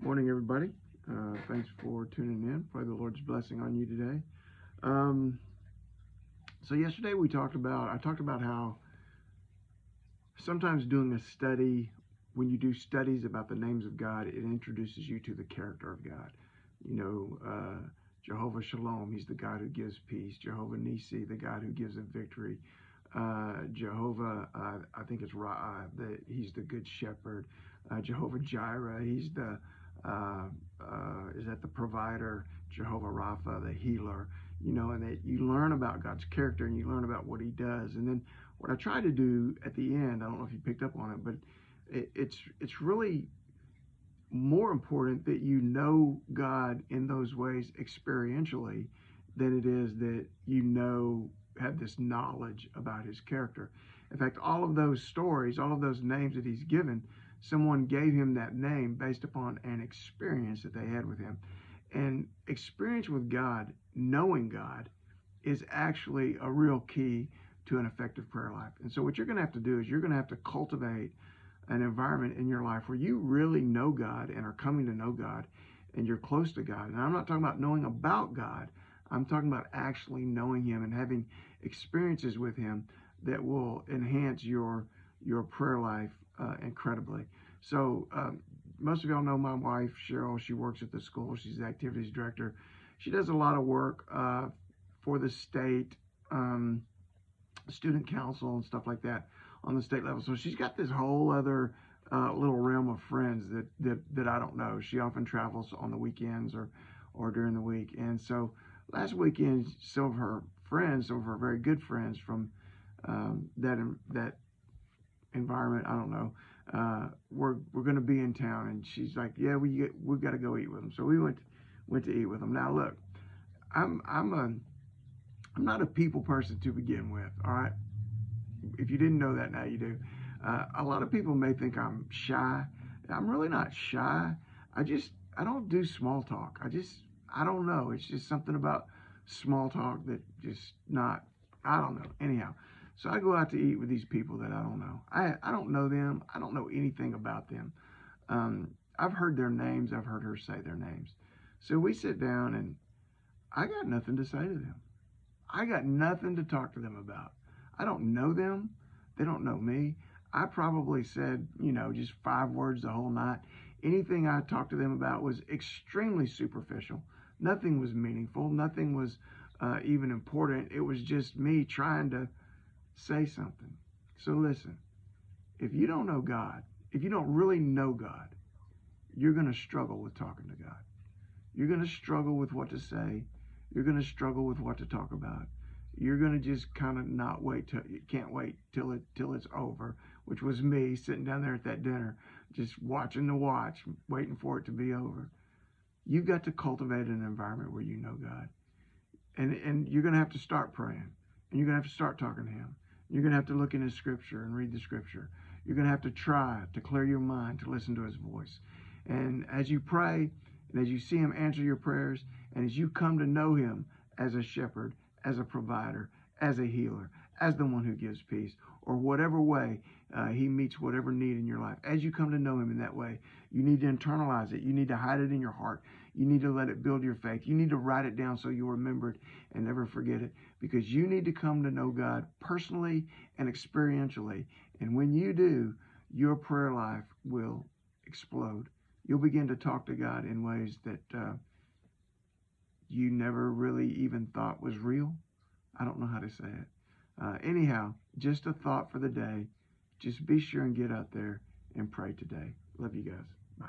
Morning, everybody. Thanks for tuning in. Pray the Lord's blessing on you today. Um, so yesterday I talked about how sometimes doing a study, when you do studies about the names of God, it introduces you to the character of God. You know, Jehovah Shalom, he's the God who gives peace. Jehovah Nisi, the God who gives a victory. Jehovah, I think it's Ra'ah, he's the good shepherd. Jehovah Jireh, he's the is that the provider. Jehovah Rapha, the healer. You know, and that you learn about God's character and you learn about what He does. And then what I try to do at the end, I don't know if you picked up on it, but it's really more important that you know God in those ways experientially than it is that have this knowledge about his character. In fact, all of those stories, all of those names that he's given, someone gave him that name based upon an experience that they had with him. And experience with God, knowing God, is actually a real key to an effective prayer life. And so what you're going to have to do is you're going to have to cultivate an environment in your life where you really know God and are coming to know God and you're close to God. And I'm not talking about knowing about God. I'm talking about actually knowing Him and having experiences with Him that will enhance your prayer life incredibly. So most of y'all know my wife, Cheryl. She works at the school. She's the activities director. She does a lot of work for the state, student council and stuff like that on the state level. So she's got this whole other little realm of friends that I don't know. She often travels on the weekends or during the week. And so last weekend, some of her very good friends from that environment, I don't know, we're going to be in town. And she's like, yeah, we've got to go eat with them. So we went to eat with them. Now look, I'm not a people person to begin with. All right. If you didn't know that, now you do. A lot of people may think I'm shy. I'm really not shy. I don't do small talk. I don't know. It's just something about small talk that just not, I don't know. Anyhow, so I go out to eat with these people that I don't know. I don't know them. I don't know anything about them. I've heard their names. I've heard her say their names. So we sit down and I got nothing to say to them. I got nothing to talk to them about. I don't know them. They don't know me. I probably said, just 5 words the whole night. Anything I talked to them about was extremely superficial. Nothing was meaningful. Nothing was even important. It was just me trying to say something. So listen, if you don't know God, if you don't really know God, you're going to struggle with talking to God. You're going to struggle with what to say. You're going to struggle with what to talk about. You're going to just kind of not wait you can't wait till it's over, which was me sitting down there at that dinner, just watching the watch, waiting for it to be over. You've got to cultivate an environment where you know God. And you're going to have to start praying. And you're going to have to start talking to Him. You're going to have to look in His Scripture and read the Scripture. You're going to have to try to clear your mind to listen to His voice. And as you pray, and as you see Him answer your prayers, and as you come to know Him as a shepherd, as a provider, as a healer, as the one who gives peace, or whatever way He meets whatever need in your life. As you come to know Him in that way, you need to internalize it. You need to hide it in your heart. You need to let it build your faith. You need to write it down so you'll remember it and never forget it, because you need to come to know God personally and experientially. And when you do, your prayer life will explode. You'll begin to talk to God in ways that you never really even thought was real. I don't know how to say it. Anyhow, just a thought for the day. Just be sure and get out there and pray today. Love you guys. Bye.